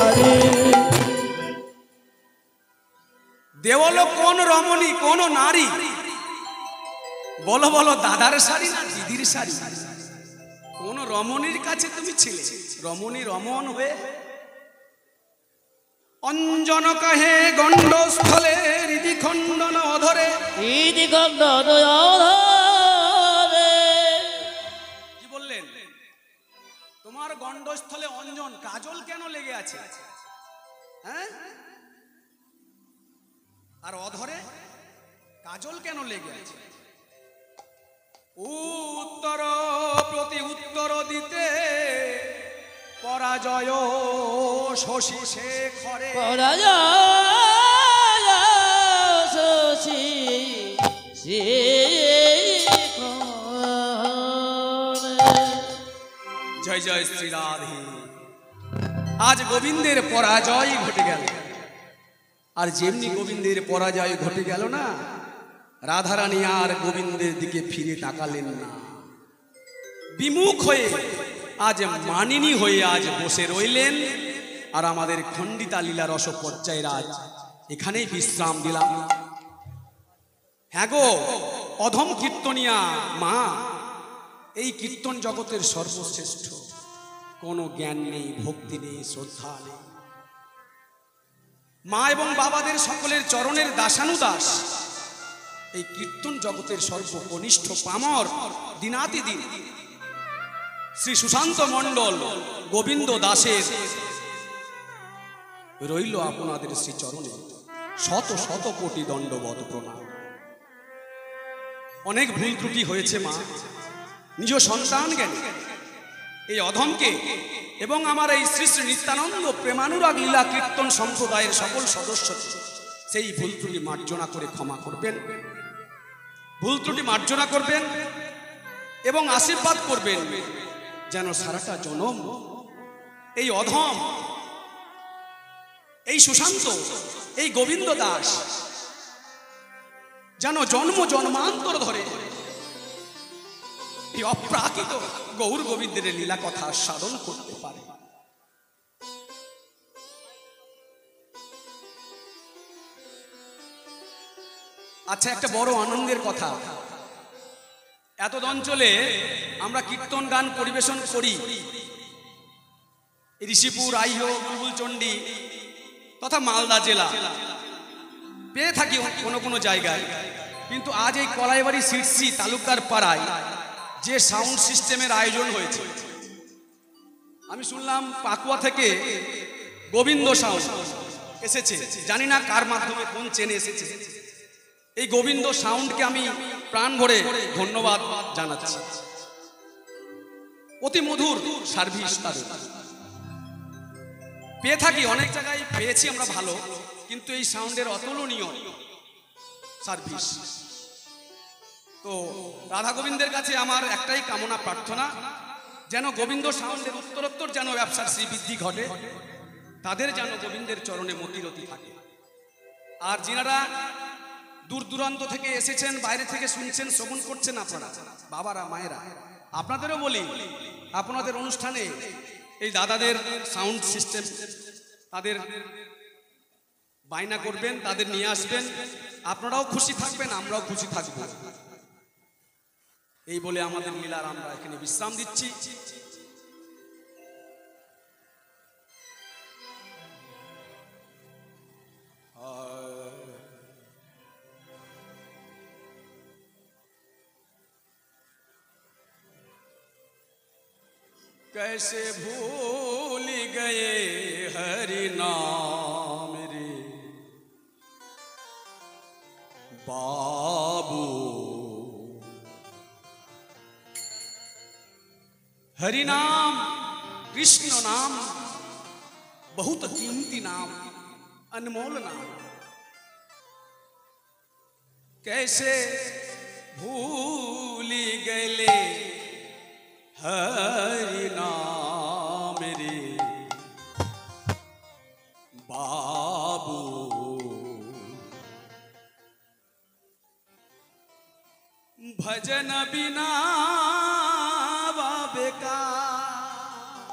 পারে। দেওয়াল কোন রমণী কোন নারী, বলো বলো, দাদার শাড়ি না দিদির শাড়ি? কোন রমণীর কাছে তুমি ছিলে? রমণী রমণ হয়ে অঞ্জন কাহে গণ্ডস্থলে হৃদি খণ্ডন অধরে। হৃদি খণ্ডন অধরে। কি বললেন? তোমার গণ্ডস্থলে অঞ্জন, কাজল কেন লেগে আছে? হ্যাঁ, আর অধরে কাজল কেন লেগে আছে? উত্তর প্রতি উত্তর দিতে পরাজয় শশী শেখরে। পরাজয় শশী শেখরে। জয় জয় শ্রী রাধে। আজ গোবিন্দের পরাজয় ঘটে গেল। আর যেমনি গোবিন্দের পরাজয় ঘটে গেল না, রাধারানী আর গোবিন্দের দিকে ফিরে তাকালেন না। বিমুখ হয়ে আজ মানিনী হয়ে আজ বসে রইলেন। আর আমাদের খণ্ডিতা লীলা রস পর্যায়ের আজ এখানেই বিশ্রাম দিলাম। হ্যাঁ গো অধম কীর্তনিয়া মা, এই কীর্তন জগতের সর্বশ্রেষ্ঠ। কোনো জ্ঞান নেই, ভক্তি নেই, শ্রদ্ধা নেই। মা এবং বাবাদের সকলের চরণের দাসানুদাস এই কীর্তন জগতের সর্বকনিষ্ঠ পামর দিনাতিদিন শ্রী সুশান্ত মণ্ডল গোবিন্দ দাসের রইল আপনাদের শ্রী চরণে শত শত কোটি দণ্ডবত প্রণাম। অনেক ভুল ত্রুটি হয়েছে মা, নিজ সন্তান জ্ঞানী এই অধমকে এবং আমার এই শ্রী শ্রী নিত্যানন্দ প্রেমানুরাগ লীলা কীর্তন সম্প্রদায়ের সকল সদস্যকে সেই ভুল ত্রুটি মার্জনা করে ক্ষমা করবেন, ভুল ত্রুটি মার্জনা করবেন এবং আশীর্বাদ করবেন যেন সারাটা জনম এই অধম, এই সুশান্ত, এই গোবিন্দ দাস যেন জন্ম জন্মান্তর ধরে এই অপ্রাকৃত গৌর গোবিন্দের লীলা কথা সাধন করতে পারে। আচ্ছা, একটা বড় আনন্দের কথা, এত অঞ্চলে আমরা কীর্তন গান পরিবেশন করি ঋষিপুর, আইহো, বুলবুলচণ্ডী তথা মালদা জেলা পেয়ে থাকি কোনো কোনো জায়গায়। কিন্তু আজ এই কলাইবাড়ি সিটসি তালুকদার পাড়ায় যে সাউন্ড সিস্টেমের আয়োজন হয়েছে, আমি শুনলাম পাকুয়া থেকে গোবিন্দ সাউন্ড এসেছে, জানি না কার মাধ্যমে কোন চেনে এসেছে। এই গোবিন্দ সাউন্ডকে আমি প্রাণ ভরে ধন্যবাদ জানাচ্ছি। অতি মধুর সার্ভিস তাদের পেয়ে থাকি, অনেক জায়গায় পেয়েছি আমরা ভালো, কিন্তু এই সাউন্ডের অতুলনীয় সার্ভিস। তো রাধা গোবিন্দের কাছে আমার একটাই কামনা প্রার্থনা, যেন গোবিন্দ সাউন্ডের উত্তরোত্তর যেন ব্যবসার শ্রীবৃদ্ধি ঘটে, তাদের যেন গোবিন্দের চরণে মতিরতি থাকে। আর যিনারা দূর দূরান্ত থেকে এসেছেন, বাইরে থেকে শুনছেন, শ্রবণ করছেন, আপনারা বাবারা মায়েরা, আপনাদেরও বলি, আপনাদের অনুষ্ঠানে এই দাদাদের সাউন্ড সিস্টেম তাদের বায়না করবেন, তাদের নিয়ে আসবেন, আপনারাও খুশি থাকবেন, আমরাও খুশি থাকব। এই বলে আমাদের লীলার আমরা এখানে বিশ্রাম দিচ্ছি। कैसे भूल गए हरि नाम रे बाबू। हरि नाम, कृष्ण नाम बहुत कीमती नाम, अनमोल नाम। कैसे भूल गए हरि नाम रे बाबू। भजन बिना बेकार,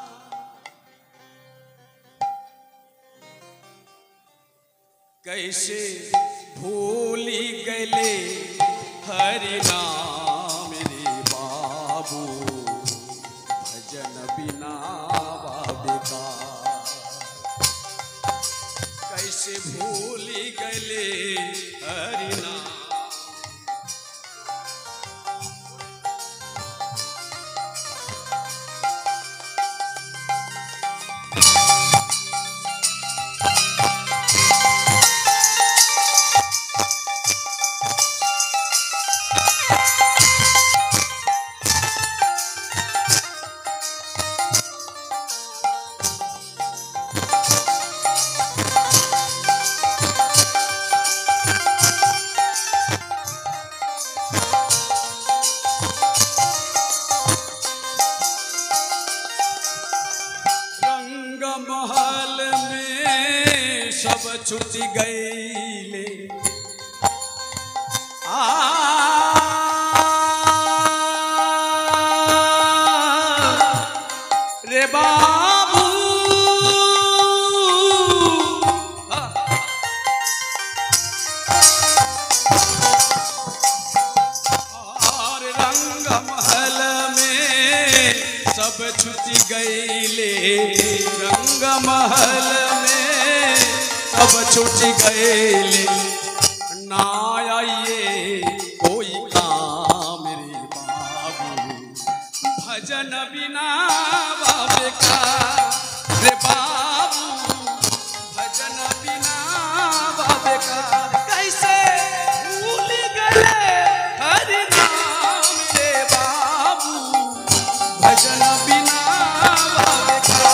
कैसे भूली गले हरि नाम रे बाबू भजन बिना बाबिका कैसे भूली गले हरि नाम महल में सब छूट गईले रे बाबू और रंग महल में सब छूट गईले रंग महल में सब छूट गईले ना आइए कोई काम रे बाबू भजन बिना बाबे का रे बाबू भजन बिना बाबे का कैसे भूल गए हरि नाम रे बाबू भजन बिना बाबे का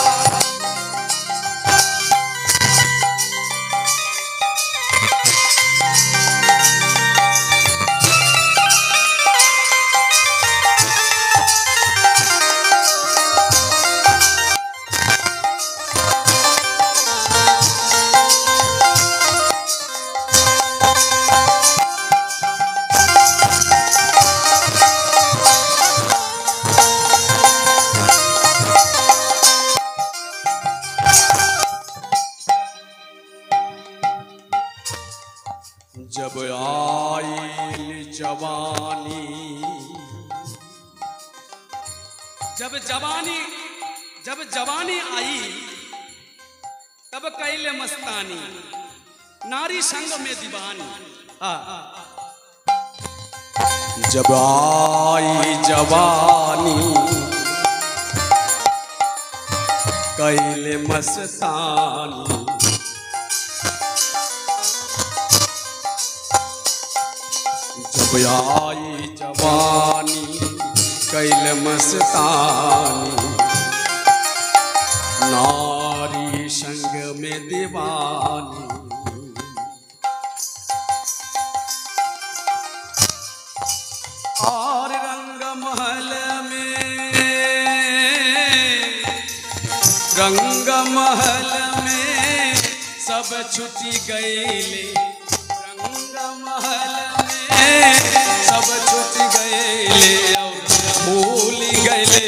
जब आइल जवानी जब जवानी आई तब कैले मस्तानी नारी संग में दीवानी जब आई जवानी कैले मस्तानी जब आई जवानी कैल मस्तानी नारी संग में दीवानी और रंग महल में सब छुटी गईले रंग महल सब छूट गए और भूल गए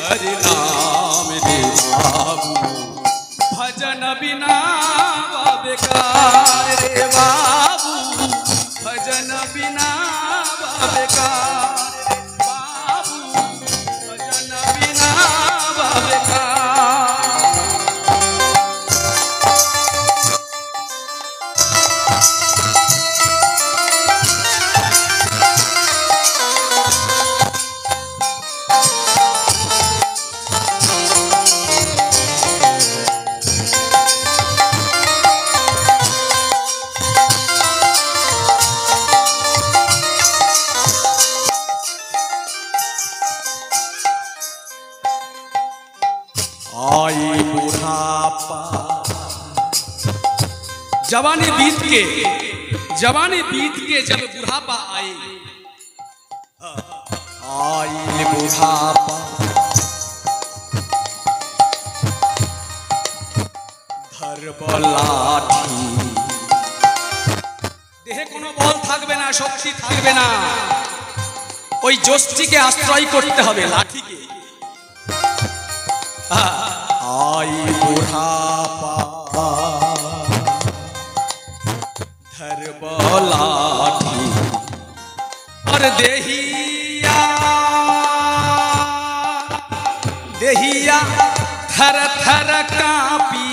हरि नाम रे बाबू भजन बिना बाबे का रे बाबू भजन बिना बाबे का बाबू भजन बिना बाबे का आई बुढ़ापा जवानी बीत के जब बुढ़ापा आई आई बुढ़ापा धरब लाठी देहे कोनो बल থাকবে না শক্তি থাকবে না ওই জোষ্ঠীকে আশ্রয় করতে হবে লাঠিকে आई बुढ़ापा देहिया देहिया थर थर कापी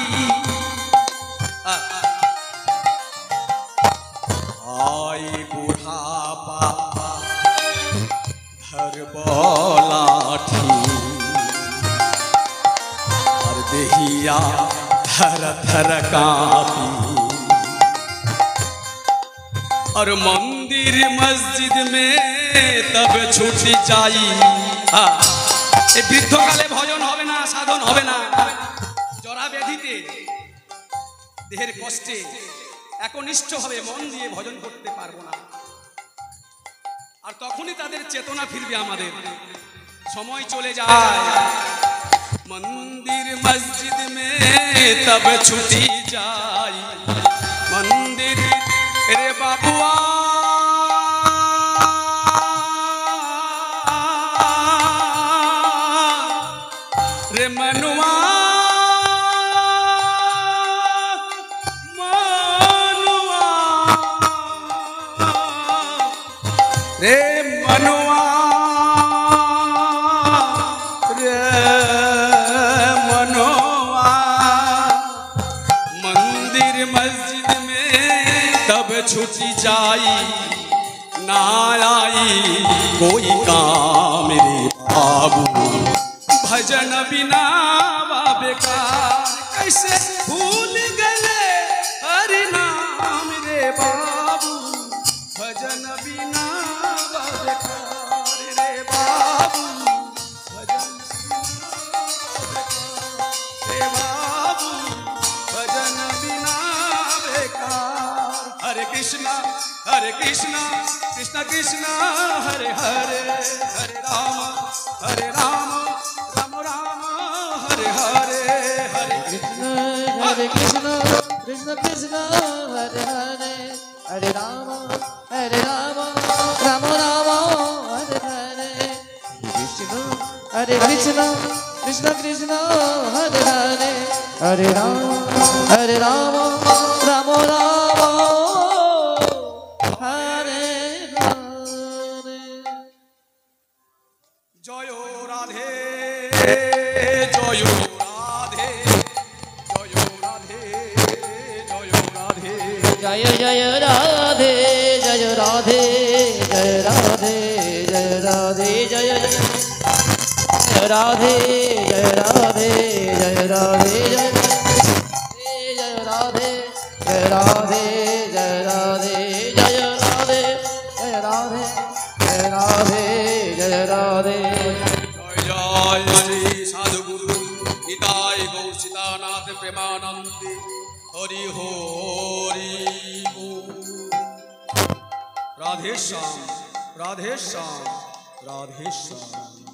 आई बुढ़ापा धर लाठी और देहिया थर थर कापी और मंदिर मस्जिद में तब छुटी जाई এই বৃদ্ধকালে ভজন হবে না, সাধন হবে না, জরা ব্যাধিতে দেহের কষ্টে একনিষ্ঠ হবে মন দিয়ে ভজন করতে পারবো না। আর তখনই তাদের চেতনা ফিরবে। আমাদের সময় চলে যায়, মন্দির মসজিদ মে তব ছুটি যাই, মন্দির রে বাবুয়া रे मनुआ मनुआ रे मनुआ रे मनुआ मंदिर मस्जिद में तब छुटी जाई ना आई कोई काम रे बाबू भजन बिना बेकार। कैसे भूल गए हरि नाम रे बाबू, भजन बिना बेकार रे बाबू, भजन रे बाबू, भजन बिना बेकार। हरे कृष्णा कृष्णा कृष्ण हरे हरे, हरे राम राम राम हरे हरे, हरे कृष्ण कृष्ण कृष्ण हरे हरे, हरे राम राम राम हरे हरे, हरे कृष्ण कृष्ण हरे हरे, हरे राम राम राम हरे हरे। जय राधे जय राधे जय राधे जय राधे जय जय राधे जय राधे जय राधे जय राधे जय राधे जय राधे जय राधे जय राधे जय राधे जय राधे जय राधे जय राधे जय राधे जय राधे। जय श्री साधुगुरु निताय गौर सीतानाथ प्रेमानंदे हरि हरि राधे श्याम राधे श्याम राधे श्याम।